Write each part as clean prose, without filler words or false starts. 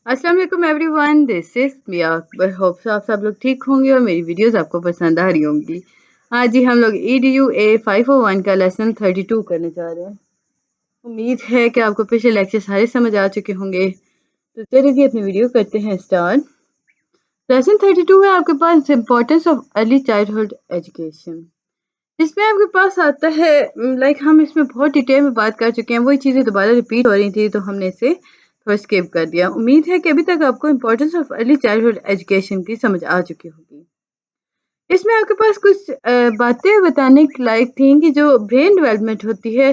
अस्सलाम वालेकुम everyone, this is Mia. I hope so आप सब लोग ठीक होंगे और मेरी वीडियोस आपको पसंद आ रही होंगी। आज ही हम लोग EDUA 501 का लेसन 32 करने जा रहे हैं। उम्मीद है कि आपको पिछले लेक्चर सारे समझ आ चुके होंगे। तो चलिए जी अपनी वीडियो करते हैं स्टार्ट। लेसन 32 है आपके पास importance of early childhood education. इसमें आपके पास आता है हम इसमें बहुत डिटेल में बात कर चुके हैं, वही चीज़ें दोबारा रिपीट हो रही थी तो हमने इसे थोड़ा स्किप कर दिया। उम्मीद है कि अभी तक आपको importance of early childhood education की समझ आ चुकी होगी। इसमें आपके पास कुछ बातें बताने लायक थी कि जो ब्रेन डेवलपमेंट होती है,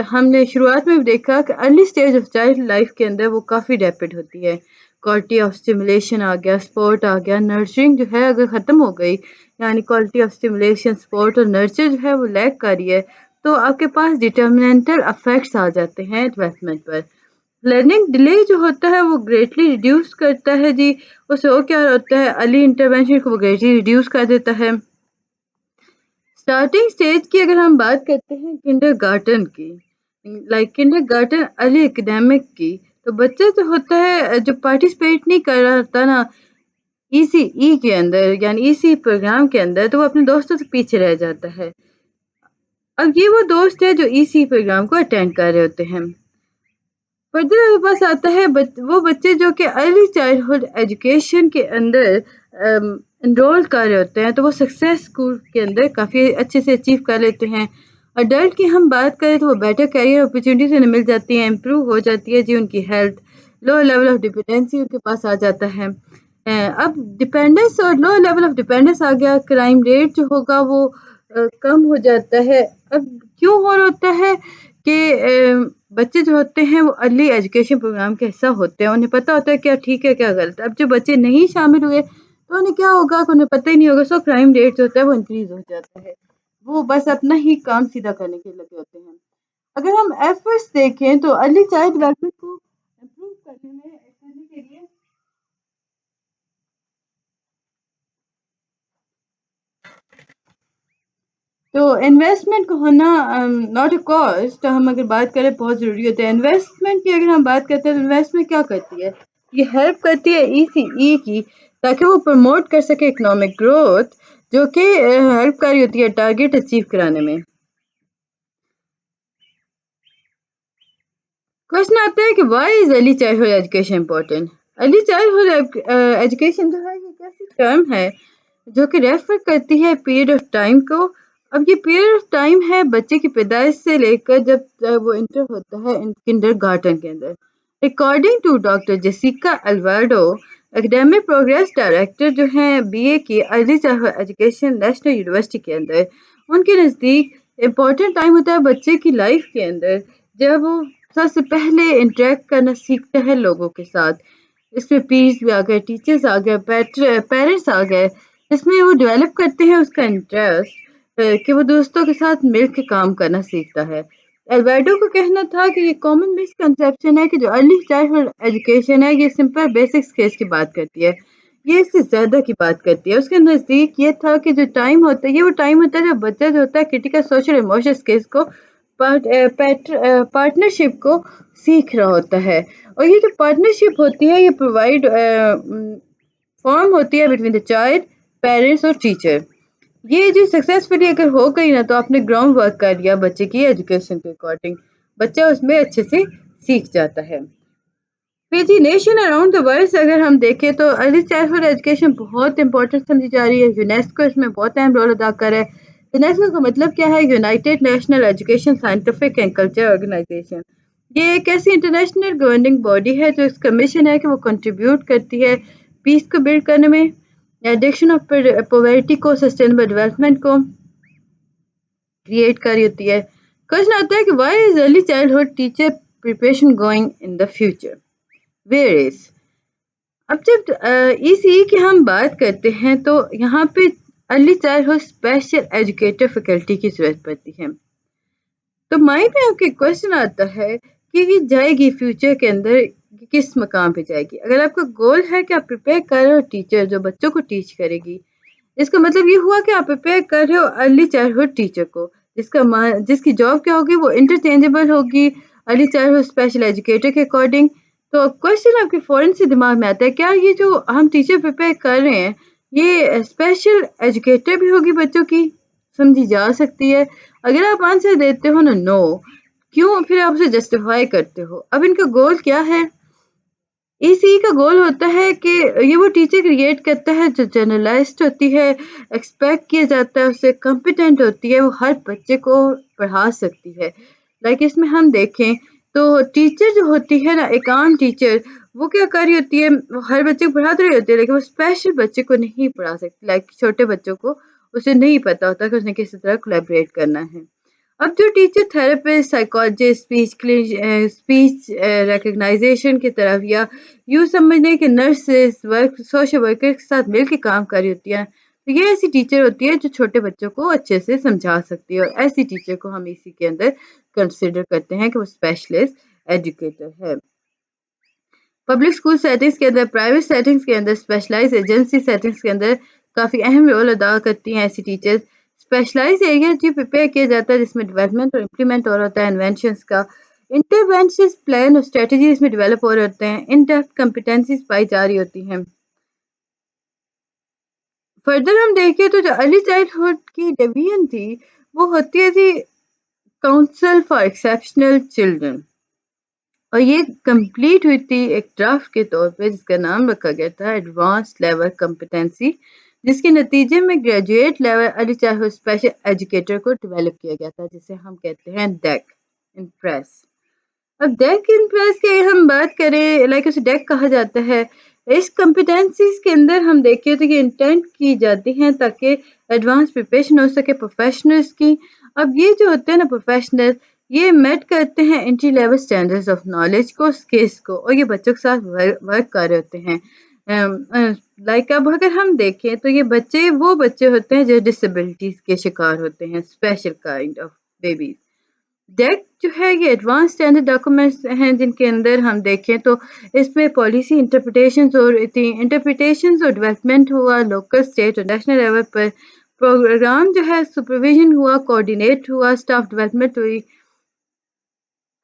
हमने शुरुआत में भी देखा कि early stage of child life के अंदर वो काफ़ी रैपिड होती है। क्वालिटी ऑफ स्टिमुलेशन आ गया, स्पोर्ट आ गया, नर्चरिंग जो है अगर ख़त्म हो गई, यानी क्वालिटी ऑफ स्टिमुलेशन, स्पोर्ट और नर्चर जो है वो लैक कर रही है, तो आपके पास डिटर्मिनेंटल अफेक्ट्स आ जाते हैं डेवलपमेंट पर। लर्निंग डिले जो होता है वो ग्रेटली रिड्यूस करता है जी। उससे वो क्या होता है, अर्ली इंटरवेंशन को वो ग्रेटली रिड्यूस कर देता है। स्टार्टिंग स्टेज की अगर हम बात करते हैं किंडरगार्टन की, किंडरगार्टन अर्ली एकेडमिक की, तो बच्चा जो होता है जो पार्टिसिपेट नहीं कर रहा होता ना ECE के अंदर, यानी ECE प्रोग्राम के अंदर, तो वो अपने दोस्तों से पीछे रह जाता है। अब ये वो दोस्त है जो ECE प्रोग्राम को अटेंड कर रहे होते हैं। फर्दर हमारे पास आता है वो बच्चे जो कि अर्ली चाइल्डहुड एजुकेशन के अंदर इनरोल कर रहे होते हैं, तो वो सक्सेस स्कूल के अंदर काफ़ी अच्छे से अचीव कर लेते हैं। अडल्ट की हम बात करें तो वो बेटर कैरियर अपॉर्चुनिटीज उन्हें मिल जाती हैं, इम्प्रूव हो जाती है जी उनकी health, low level of dependency उनके पास आ जाता है। अब डिपेंडेंस और लो लेवल ऑफ डिपेंडेंस आ गया, क्राइम रेट जो होगा वो कम हो जाता है। अब क्यों हो रहा होता है कि बच्चे जो होते हैं वो अर्ली एजुकेशन प्रोग्राम के हिस्सा होते हैं, उन्हें पता होता है क्या ठीक है क्या गलत। अब जो बच्चे नहीं शामिल हुए तो उन्हें क्या होगा कि उन्हें पता ही नहीं होगा, सो क्राइम रेट जो होता है वो इंक्रीज हो जाता है। वो बस अपना ही काम सीधा करने के लगे होते हैं। अगर हम एफर्ट्स देखें तो अर्ली चाइल्ड डेवलपमेंट को इम्प्रूव करने के लिए तो इन्वेस्टमेंट को होना नॉट अ कॉस्ट, हम अगर बात करें बहुत ज़रूरी होता है। इन्वेस्टमेंट की अगर हम बात करते हैं तो इन्वेस्टमेंट क्या करती है, ये हेल्प करती है ECE की, ताकि वो प्रमोट कर सके इकोनॉमिक ग्रोथ, जो कि हेल्प कर रही होती है टारगेट अचीव कराने में। क्वेश्चन आता है कि why is early childhood education important. Early childhood education जो है ये कैसी टर्म है जो कि रेफर करती है पीरियड ऑफ टाइम को। अब ये पीरियड ऑफ टाइम है बच्चे की पैदाइश से लेकर जब वो इंटर होता है किंडरगार्टन के अंदर। According to doctor Jessica Alvarado, academic progress director जो हैं BA की early childhood education national university के अंदर, उनके नज़दीक इम्पोर्टेंट टाइम होता है बच्चे की लाइफ के अंदर जब वो सबसे पहले इंटरेक्ट करना सीखता है लोगों के साथ। इसमें पीस भी आ गए, टीचर्स आ गए, पेरेंट्स आ गए। इसमें वो डेवलप करते हैं उसका इंटरेस्ट कि वो दोस्तों के साथ मिल के काम करना सीखता है। एल्वार्डो का कहना था कि ये कॉमन मिसकंसेप्शन है कि जो अर्ली चाइल्डहुड एजुकेशन है ये सिंपल बेसिक स्किल्स की बात करती है, ये इससे ज़्यादा की बात करती है। उसके नज़दीक ये था कि जो टाइम होता है ये वो टाइम होता है जब बच्चा जो होता है क्रिटिकल सोशल इमोशनल स्किल्स को, पार्टनरशिप को सीख रहा होता है। और ये जो पार्टनरशिप होती है ये प्रोवाइड फॉर्म होती है बिटवीन द चाइल्ड, पेरेंट्स और टीचर। ये जो सक्सेसफुली अगर हो गई ना तो आपने ग्राउंड वर्क कर लिया बच्चे की एजुकेशन के अकॉर्डिंग, बच्चा उसमें अच्छे से सीख जाता है। फिर जी नेशन अराउंड द वर्ल्ड से अगर हम देखें तो अर्ली चाइल्डहुड एजुकेशन बहुत इंपॉर्टेंट समझी जा रही है। यूनेस्को इसमें बहुत अहम रोल अदा कर रहा है। यूनेस्को का मतलब क्या है, United National Education Scientific and Culture Organisation. ये एक ऐसी इंटरनेशनल गवर्निंग बॉडी है जो इसका मिशन है कि वो कंट्रीब्यूट करती है पीस को बिल्ड करने में, एडिक्शन ऑफ पॉवर्टी को, सस्टेनेबल डेवलपमेंट को क्रिएट कर रही होती है। क्वेश्चन आता है कि why is early childhood teacher preparation going in the future, where is. अब जब ECE की हम बात करते हैं तो यहाँ पे early childhood special educator faculty की जरूरत पड़ती है। तो माइंड में आपके क्वेश्चन आता है कि ये जाएगी फ्यूचर के अंदर किस मकाम पे जाएगी। अगर आपका गोल है कि आप प्रिपेयर कर रहे हो टीचर जो बच्चों को टीच करेगी, इसका मतलब ये हुआ कि आप प्रिपेयर कर रहे हो अर्ली चाइल्डहुड टीचर को, जिसकी जॉब क्या होगी, वो इंटरचेंजेबल होगी अर्ली चाइल्डहुड स्पेशल एजुकेटर के अकॉर्डिंग। تو کوشچن آپ کے فوراً سے دماغ میں آتا ہے کیا یہ جو ہم ٹیچر پریپیئر کر رہے ہیں یہ اسپیشل ایجوکیٹر بھی ہوگی بچوں کی سمجھی جا سکتی ہے؟ اگر آپ آنسر دیتے ہو نا نو، کیوں پھر آپ اسے جسٹیفائی کرتے ہو؟ اب ان کا گول کیا ہے؟ ای سی کا گول ہوتا ہے کہ یہ وہ ٹیچر کریٹ کرتا ہے جو جرنلائزڈ ہوتی ہے، ایکسپیکٹ کیا جاتا ہے اسے، کمپیٹنٹ ہوتی ہے، وہ ہر بچے کو پڑھا سکتی ہے۔ لائک اس میں ہم دیکھیں تو ٹیچر جو ہوتی ہے نا، ایک عام ٹیچر وہ کیا کر رہی ہوتی ہے، وہ ہر بچے کو پڑھا تو رہی ہوتی ہے لیکن وہ اسپیشل بچے کو نہیں پڑھا سکتی، لائک چھوٹے بچوں کو اسے نہیں پتا ہوتا کہ اس نے کس طرح کولیبریٹ کرنا ہے۔ اب جو ٹیچر تھراپسٹ، سائیکالوجسٹ، اسپیچ ریکگنائزیشن کی طرف یا یوں سمجھ لیں کہ نرسز، سوشل ورکر کے ساتھ مل کے کام کر رہی ہوتی ہیں، تو یہ ایسی ٹیچر ہوتی ہے جو چھوٹے بچوں کو اچھے سے سمجھا سکتی ہے، اور ایسی ٹیچر کو ہم اسی کے اندر کنسیڈر کرتے ہیں کہ وہ اسپیشلسٹ ایجوکیٹر ہے۔ پبلک اسکول سیٹنگز کے اندر، پرائیویٹ سیٹنگز کے اندر، اسپیشلائز ایجنسی سیٹنگز کے اندر کافی اہم رول ادا کرتی ہیں ایسی ٹیچرز۔ اسپیشلائز ایریا جو پریپیئر کیا جاتا ہے جس میں ڈیولپمنٹ اور امپلیمنٹ ہو رہا ہوتا ہے انوینشنز کا، انٹرونشنز پلان اور اسٹریٹجی اس میں ڈیولپ ہو رہے ہوتے ہیں، ان ڈیپتھ کمپیٹنسیز پائی جا رہی ہوتی ہیں۔ فردر ہم دیکھیں تو جو ارلی چائلڈہڈ کی ڈویژن تھی وہ ہوتی ہے تھی کاؤنسل فار ایکسیپشنل چلڈرن، اور یہ کمپلیٹ ہوئی تھی ایک ڈرافٹ کے طور پہ جس کا نام رکھا گیا تھا ایڈوانس لیول کمپیٹنسی، جس کے نتیجے میں graduate level early childhood special educator کو ڈیولپ کیا گیا تھا جسے ہم کہتے ہیں ڈیک امپریس۔ اب ڈیک امپریس کی اگر ہم بات کریں، لائک اسے ڈیک کہا جاتا ہے، اس کمپیٹنسیز کے اندر ہم دیکھیں تو یہ انٹینٹ کی جاتی ہیں تاکہ ایڈوانس پریپریشن ہو سکے پروفیشنلز کی۔ اب یہ جو ہوتے ہیں نا پروفیشنل، یہ میٹ کرتے ہیں entry level standards of knowledge کو، اسکلس کو، اور یہ بچوں کے ساتھ ورک کر رہے ہوتے ہیں۔ لائک اب اگر ہم دیکھیں تو یہ بچے وہ بچے ہوتے ہیں جو ڈسیبلٹیز کے شکار ہوتے ہیں، اسپیشل کائنڈ آف بیبیز۔ ڈیک جو ہے یہ ایڈوانس اسٹینڈرڈ ڈاکومنٹس ہیں جن کے اندر ہم دیکھیں تو اس میں پالیسی انٹرپریٹیشنز ہو رہی تھیں، انٹرپریٹیشنز اور ڈیولپمنٹ ہوا لوکل، اسٹیٹ اور نیشنل لیول پر، پروگرام جو ہے سپرویژن ہوا، کوآرڈینیٹ ہوا، اسٹاف ڈیولپمنٹ ہوئی۔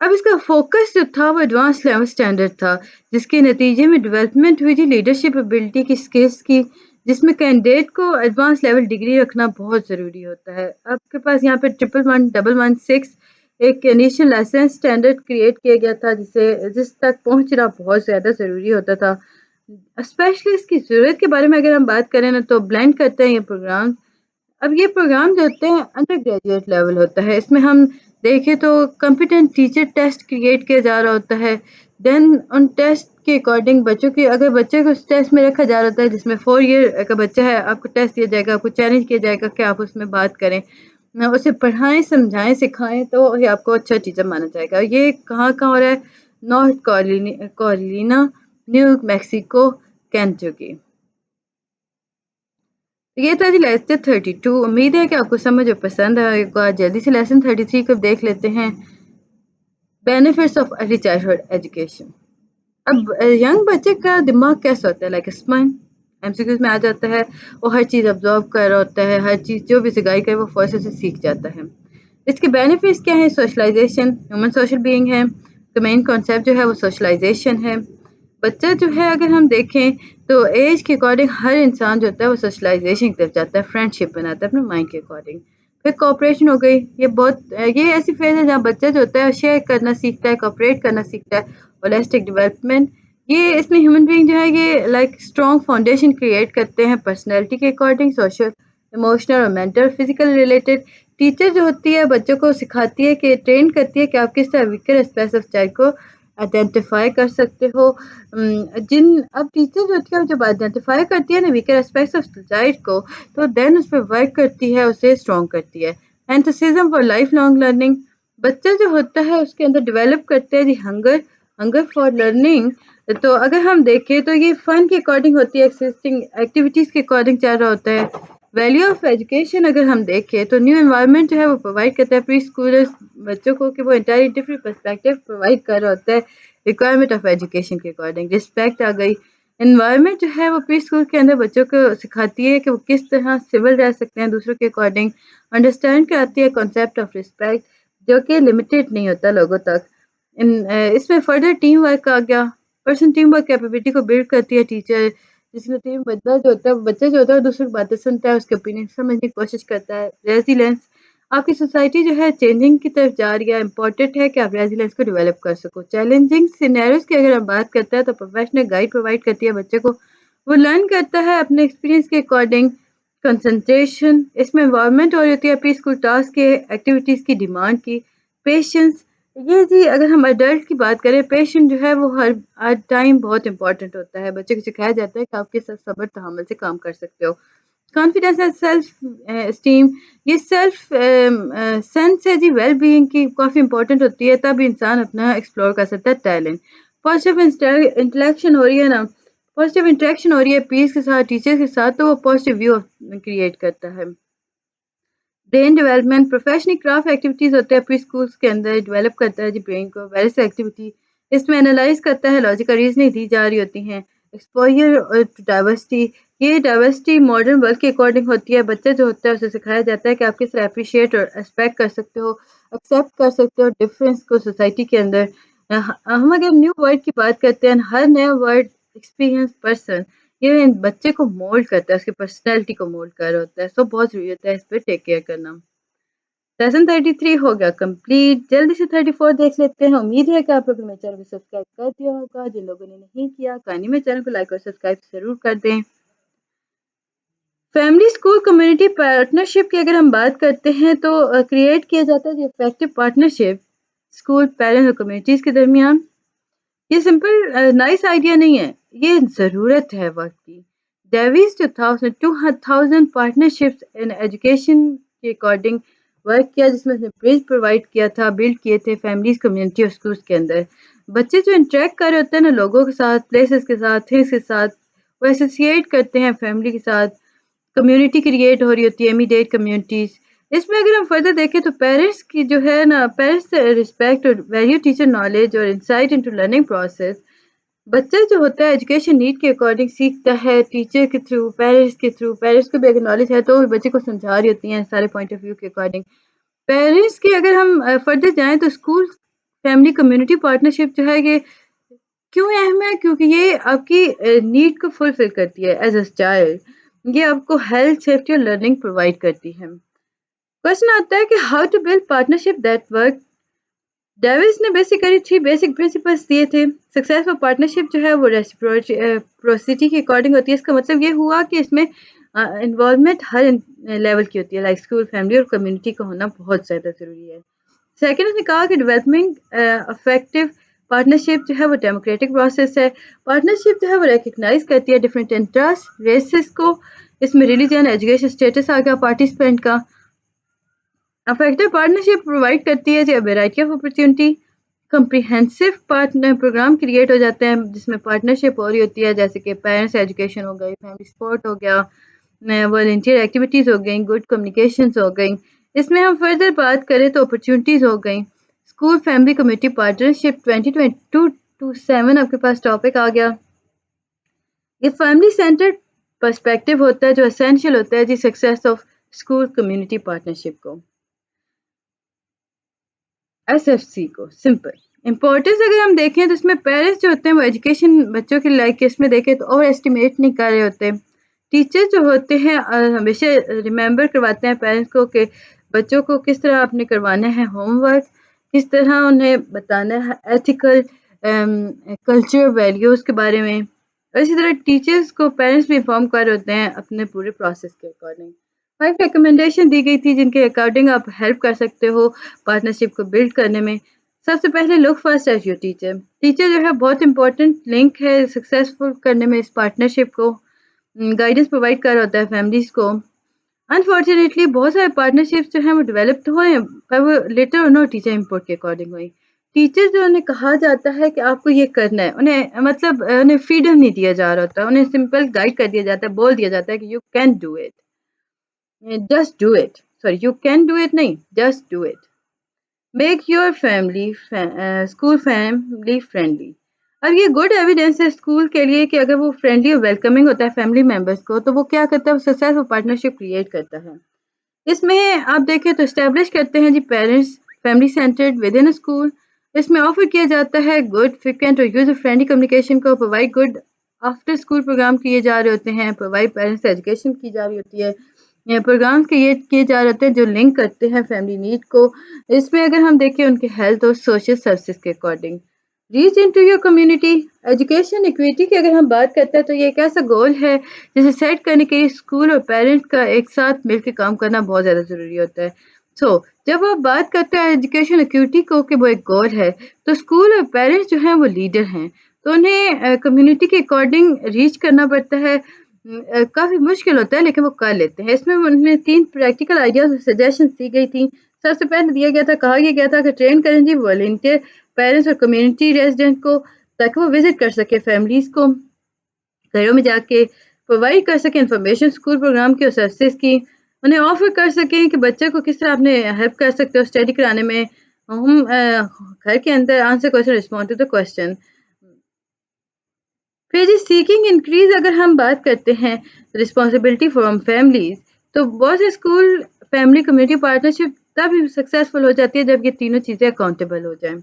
اب اس کا فوکس جو تھا وہ ایڈوانس لیول اسٹینڈرڈ تھا جس کے نتیجے میں ڈیولپمنٹ ہوئی تھی لیڈرشپ ابلٹی کی، اسکلس کی، جس میں کینڈیڈیٹ کو ایڈوانس لیول ڈگری رکھنا بہت ضروری ہوتا ہے۔ آپ کے پاس یہاں پہ 11116 ایک انیشل لائسنس اسٹینڈرڈ کریٹ کیا گیا تھا جس تک پہنچنا بہت زیادہ ضروری ہوتا تھا۔ اسپیشلسٹ کی ضرورت کے بارے میں اگر ہم بات کریں نا تو بلینڈ کرتے ہیں یہ پروگرام۔ اب یہ پروگرام جو ہوتے ہیں انڈر گریجویٹ لیول ہوتا ہے، اس میں ہم دیکھیں تو کمپیٹنٹ ٹیچر ٹیسٹ کریٹ کیا جا رہا ہوتا ہے، دین ان ٹیسٹ کے اکارڈنگ بچوں کی، اگر بچے کو اس ٹیسٹ میں رکھا جا رہا ہوتا ہے جس میں 4 ایئر کا بچہ ہے، آپ کو ٹیسٹ دیا جائے گا، آپ کو چیلنج کیا جائے گا کہ آپ اس میں بات کریں، اسے پڑھائیں، سمجھائیں، سکھائیں، تو یہ آپ کو اچھا ٹیچر مانا جائے گا۔ یہ کہاں کہاں ہو رہا ہے؟ North Carolina, new Mexico, Kentucky. یہ تھا جی لیسن 32۔ امید ہے کہ آپ کو سمجھ اور پسند آئے گا۔ جلدی سے لیسن 33 کو دیکھ لیتے ہیں، benefits of early childhood education. اب ینگ بچے کا دماغ کیسا ہوتا ہے؟ Like spine, M C Qs میں آ جاتا ہے، وہ ہر چیز ابزارو کر رہا ہوتا ہے، ہر چیز جو بھی سکھائی کرے وہ فوراً سے سیکھ جاتا ہے۔ اس کے بینیفٹس کیا ہیں؟ سوشلائزیشن، ہیومن سوشل بینگ ہے، تو مین کانسیپٹ جو ہے وہ سوشلائزیشن ہے۔ بچہ جو ہے اگر ہم دیکھیں تو ایج کے اکارڈنگ ہر انسان جو ہوتا ہے وہ سوشلائزیشن کی طرف جاتا ہے، فرینڈ شپ بناتا ہے اپنے مائنڈ کے اکارڈنگ۔ پھر کوآپریشن ہو گئی، یہ ایسی فیز ہے جہاں بچہ جو ہوتا ہے شیئر کرنا سیکھتا ہے، کوآپریٹ کرنا سیکھتا ہے، ہولسٹک ڈیولپمنٹ۔ یہ اس میں ہیومن بینگ جو ہے یہ لائک اسٹرانگ فاؤنڈیشن کریٹ کرتے ہیں پرسنالٹی کے اکارڈنگ، سوشل، ایموشنل اور مینٹل، فزیکل ریلیٹڈ۔ ٹیچر جو ہوتی ہے بچوں کو سکھاتی ہے کہ ٹرین کرتی ہے کہ آپ کس طرح ویکر اسپیکٹس آف چائلڈ کو آئیڈینٹیفائی کر سکتے ہو۔ اب ٹیچر جو ہوتی ہے جب آئیڈینٹیفائی کرتی ہے نا ویکر اسپیکٹس آف چائلڈ کو، تو دین اس پہ ورک کرتی ہے، اسے اسٹرانگ کرتی ہے۔ اینتھوسیزم فار لائف لانگ لرننگ، بچہ جو ہوتا ہے اس کے اندر ڈیولپ کرتے ہیں ہنگر فار لرننگ۔ تو اگر ہم دیکھیں تو یہ فن کے اکارڈنگ ہوتی ہے، ایکسسٹنگ ایکٹیویٹیز کے اکارڈنگ چل رہا ہوتا ہے۔ ویلیو آف ایجوکیشن اگر ہم دیکھیں تو نیو انوائرمنٹ جو ہے وہ پرووائڈ کرتا ہے پری اسکولرز بچوں کو کہ وہ انٹائرلی ڈفرنٹ پرسپیکٹو پرووائڈ کر رہا ہوتا ہے ریکوائرمنٹ آف ایجوکیشن کے اکارڈنگ۔ رسپیکٹ آ گئی، انوائرمنٹ جو ہے وہ پری اسکول کے اندر بچوں کو سکھاتی ہے کہ وہ کس طرح سول رہ سکتے ہیں دوسروں کے اکارڈنگ۔ انڈرسٹینڈ کراتی ہے کانسیپٹ آف رسپیکٹ جو کہ لمیٹیڈ نہیں ہوتا لوگوں تک۔ اس میں فردر ٹیم ورک آ گیا، पर्सन टीम वर्क कैपेबिलिटी को बिल्ड करती है टीचर, जिसमें टीम बंदा जो होता है बच्चा जो होता है दूसरों की बातें सुनता है, उसके ओपिनियन समझने की कोशिश करता है। रेजिलेंस, आपकी सोसाइटी जो है चेंजिंग की तरफ जा रही है, इंपॉर्टेंट है कि आप रेजिलेंस को डेवलप कर सको। चैलेंजिंग सिनेरियोज की अगर हम बात करते हैं तो प्रोफेशनल गाइड प्रोवाइड करती है बच्चे को, वो लर्न करता है अपने एक्सपीरियंस के अकॉर्डिंग। कंसंट्रेशन, इसमें इन्वॉल्वमेंट हो रही होती है प्री स्कूल टास्क के, एक्टिविटीज़ की डिमांड की। पेशेंस, ये जी अगर हम अडल्ट की बात करें, पेशेंट जो है वो हर टाइम बहुत इंपॉर्टेंट होता है। बच्चे को सिखाया जाता है कि आपके साथ सब्र तहम्मुल से काम कर सकते हो। कॉन्फिडेंस एंड सेल्फ एस्टीम, ये सेल्फ सेंस है जी वेल बीइंग की, काफ़ी इंपॉर्टेंट होती है, तब इंसान अपना एक्सप्लोर कर सकता है टैलेंट। पॉजिटिव इंटरेक्शन हो रही है ना, पॉजिटिव इंटरेक्शन हो रही है पीस के साथ, टीचर्स के साथ, तो वो पॉजिटिव व्यू क्रिएट करता है। Brain development, professional craft activities होते हैं प्री स्कूल्स के अंदर, डेवलप करता है जी ब्रेन को। वेरियस एक्टिविटी, इसमें एनालाइज करता है, लॉजिकल रीजनिंग दी जा रही होती हैं। एक्सपोजर और डाइवर्सिटी, ये डाइवर्सिटी मॉडर्न वर्ल्ड के अकॉर्डिंग होती है। बच्चा जो होता है उसे सिखाया जाता है कि आप किस तरह अप्रिशिएट और एक्सपेक्ट कर सकते हो, एक्सेप्ट कर सकते हो डिफरेंस को सोसाइटी के अंदर। हम अगर न्यू वर्ड की बात करते हैं, हर नया वर्ड एक्सपीरियंस पर्सन, ये बच्चे को मोल्ड करता है, उसकी पर्सनैलिटी को मोल्ड कर रहा होता है। सो बहुत ज़रूरी होता है इस पे टेक केयर करना। लेसन 33 हो गया कंप्लीट। जल्दी से 34 देख लेते हैं। उम्मीद है कि आप लोगों ने मेरे चैनल को सब्सक्राइब कर दिया होगा। जिन लोगों ने नहीं किया, काइंडली मेरे चैनल को लाइक और सब्सक्राइब ज़रूर कर दें। फैमिली स्कूल कम्युनिटी पार्टनरशिप की अगर हम बात करते हैं तो क्रिएट किया जाता है इफेक्टिव पार्टनरशिप स्कूल, पेरेंट्स और कम्युनिटीज़ के दरमियान। ये सिंपल नाइस आइडिया नहीं है, ये ज़रूरत है वक्त की। डेविस 2000 पार्टनरशिप्स इन एजुकेशन के अकॉर्डिंग वर्क किया, जिसमें उसने ब्रिज प्रोवाइड किया था, बिल्ड किए थे फैमिलीज, कम्युनिटी और स्कूल्स के अंदर। बच्चे जो इंटरेक्ट कर रहे होते हैं ना लोगों के साथ, प्लेसेस के साथ, थिंग्स के साथ, वो एसोसिएट करते हैं फैमिली के साथ। कम्युनिटी क्रिएट हो रही होती है, इमीडिएट कम्युनिटीज़। इसमें अगर हम फर्दर देखें तो पेरेंट्स की जो है ना, पेरेंट्स रिस्पेक्ट और वैल्यू टीचर नॉलेज और इंसाइट इनटू लर्निंग प्रोसेस। बच्चा जो होता है एजुकेशन नीड के अकॉर्डिंग सीखता है, टीचर के थ्रू, पेरेंट्स के थ्रू। पेरेंट्स को भी अगर नॉलेज है तो वो बच्चे को समझा रही होती हैं सारे पॉइंट ऑफ व्यू के अकॉर्डिंग। पेरेंट्स की अगर हम फर्दर जाएँ तो स्कूल, फैमिली, कम्युनिटी पार्टनरशिप जो है ये क्यों अहम है? क्योंकि ये आपकी नीड को फुलफिल करती है एज़ अ चाइल्ड। ये आपको हेल्थ, सेफ्टी और लर्निंग प्रोवाइड करती है। क्वेश्चन आता है कि how to build partnership that work. Davis ने बेसिकली 3 बेसिक प्रिंसिपल्स दिए थे। सक्सेसफुल पार्टनरशिप जो है वो रेसिप्रोसिटी के अकॉर्डिंग होती है। इसका मतलब ये हुआ कि इसमें इन्वॉल्वमेंट हर लेवल की होती है, लाइक स्कूल, फैमिली और कम्युनिटी का होना बहुत ज़्यादा ज़रूरी है। सेकंड, उसने कहा कि डेवलपमेंट इफेक्टिव पार्टनरशिप जो है वो डेमोक्रेटिक प्रोसेस है। पार्टनरशिप जो है वो रिकग्नाइज करती है डिफरेंट इंटरेस्ट, रेसेस को। इसमें रिलीजन, एजुकेशन स्टेटस आ गया पार्टिसिपेंट का। इफेक्टिव पार्टनरशिप प्रोवाइड करती है variety of opportunity. Comprehensive partner program create हो जाते हैं जिसमें पार्टनरशिप हो रही होती है, जैसे कि पेरेंट्स एजुकेशन हो गई, फैमिली सपोर्ट हो गया, वॉलंटियर एक्टिविटीज़ हो गई, गुड कम्युनिकेशंस हो गई। इसमें हम फर्दर बात करें तो अपॉर्चुनिटीज़ हो गई। School, family, community partnership 2022 to 7 आपके पास टॉपिक आ गया। ये फैमिली सेंटर्ड पर्सपेक्टिव होता है जो एसेंशियल होता है जी success of school community partnership को। एसएफसी को सिंपल इम्पोर्टेंस अगर हम देखें तो इसमें पेरेंट्स जो होते हैं वो एजुकेशन बच्चों की लाइफ केस में देखें तो ओवर एस्टिमेट नहीं कर रहे होते। टीचर जो होते हैं हमेशा रिमेंबर करवाते हैं पेरेंट्स को कि बच्चों को किस तरह आपने करवाना है होमवर्क, किस तरह उन्हें बताना है एथिकल कल्चर वैल्यूज़ के बारे में। और इसी तरह टीचर्स को पेरेंट्स भी इन्फॉर्म कर रहे होते हैं अपने पूरे प्रोसेस के अकॉर्डिंग। 5 रिकमेंडेशन दी गई थी जिनके अकॉर्डिंग आप हेल्प कर सकते हो पार्टनरशिप को बिल्ड करने में। सबसे पहले look first at your teacher. Teacher जो है बहुत इंपॉर्टेंट लिंक है सक्सेसफुल करने में इस पार्टनरशिप को। गाइडेंस प्रोवाइड कर रहा होता है फैमिलीज़ को। अनफॉर्चुनेटली बहुत सारे पार्टनरशिप्स जो हैं वो डेवलप तो हुए हैं पर वो लेटर और नो टीचर इनपुट के अकॉर्डिंग हुई। टीचर जो उन्हें कहा जाता है कि आपको ये करना है, उन्हें मतलब उन्हें फ्रीडम नहीं दिया जा रहा होता, उन्हें सिंपल गाइड कर दिया जाता है, बोल दिया जाता है कि you can do it, just do it. Sorry, you can do it नहीं, just do it. Make your family school family friendly. अब ये गुड एविडेंस है स्कूल के लिए कि अगर वो फ्रेंडली और वेलकमिंग होता है फैमिली मेंबर्स को, तो वो क्या करता है, वो सक्सेसफुल पार्टनरशिप क्रिएट करता है। इसमें आप देखें तो इस्टेब्लिश करते हैं जी parents family centered within school, اس میں آفر کیا جاتا ہے گڈ فریکوینٹ اور یوزر فرینڈلی کمیونیکیشن کو، provide good after school program کیے جا رہے ہوتے ہیں، پرووائڈ پیرنٹس ایجوکیشن کی جا رہی ہوتی ہے، پروگرامس کیے جا رہے ہوتے ہیں جو لنک کرتے ہیں فیملی نیڈ کو. اس میں اگر ہم دیکھیں ان کے ہیلتھ اور سوشل سروسز کے according. Reach in to your community. Education equity کی اگر ہم بات کرتے ہیں تو یہ ایک ایسا گول ہے جسے سیٹ کرنے کے لیے اسکول اور پیرنٹ کا ایک ساتھ مل کے کام کرنا بہت زیادہ ضروری ہوتا ہے. جب آپ بات کرتے ہیں ایجوکیشن اکویٹی کو کہ وہ ایک گول ہے، تو اسکول اور پیرنٹس جو ہیں وہ لیڈر ہیں، تو انہیں کمیونٹی کے اکارڈنگ ریچ کرنا پڑتا ہے. کافی مشکل ہوتا ہے لیکن وہ کر لیتے ہیں. اس میں انہیں 3 پریکٹیکل آئیڈیاز اور سجیشنز دی گئی تھیں. سب سے پہلے کہا گیا تھا کہ ٹرین کریں جی والنٹیئر پیرنٹس اور کمیونٹی ریزیڈنٹ کو، تاکہ وہ وزٹ کر سکے فیملیز کو، گھروں میں جا کے پرووائڈ کر سکیں انفارمیشن اسکول پروگرام کی اور سروسز کی، انہیں آفر کر سکیں کہ بچے کو کس طرح اپنے ہیلپ کر سکتے ہو اسٹڈی کرانے میں. ہم گھر کے اندر answer question respond to the question. پھر جی سیکنگ انکریز اگر ہم بات کرتے ہیں رسپانسبلٹی فرام فیملیز، تو بہت سے اسکول فیملی کمیونٹی پارٹنرشپ تب سکسیزفل ہو جاتی ہے جب یہ تینوں چیزیں اکاؤنٹیبل ہو جائیں.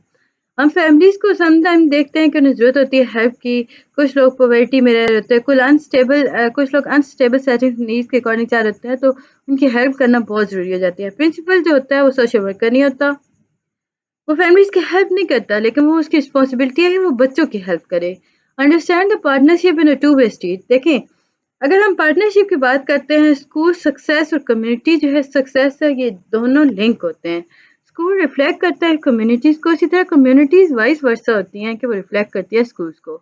ہم فیملیز کو سم ٹائم دیکھتے ہیں کہ انہیں ضرورت ہوتی ہے ہیلپ کی، کچھ لوگ پاورٹی میں رہ رہے ہوتے ہیں، کچھ لوگ انسٹیبل سیٹنگ نیڈس کے اکارڈنگ چاہ رہے ہوتے ہیں، تو ان کی ہیلپ کرنا بہت ضروری ہو جاتی ہے. پرنسپل جو ہوتا ہے وہ سوشل ورکر نہیں ہوتا، وہ فیملیز کی ہیلپ نہیں کرتا، لیکن وہ اس کی رسپانسبلٹی ہے کہ وہ بچوں کی ہیلپ کرے. Understand the partnership in two way street. دیکھیں اگر ہم پارٹنرشپ کی بات کرتے ہیں، اسکول سکسیس اور کمیونٹی جو ہے سکسیس ہے، یہ دونوں لنک ہوتے ہیں. اسکول ریفلیکٹ کرتا ہے کمیونٹیز کو، اسی طرح کمیونٹیز وائس ورسا ہوتی ہیں کہ وہ ریفلیکٹ کرتی ہے اسکولس کو.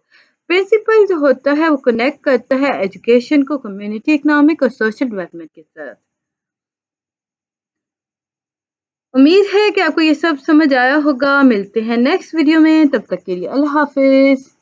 پرنسپل جو ہوتا ہے وہ کنیکٹ کرتا ہے ایجوکیشن کو کمیونٹی اکنامک اور سوشل ڈیولپمنٹ کے ساتھ. امید ہے کہ آپ کو یہ سب سمجھ آیا ہوگا. ملتے ہیں نیکسٹ ویڈیو میں، تب تک کے لیے اللہ حافظ.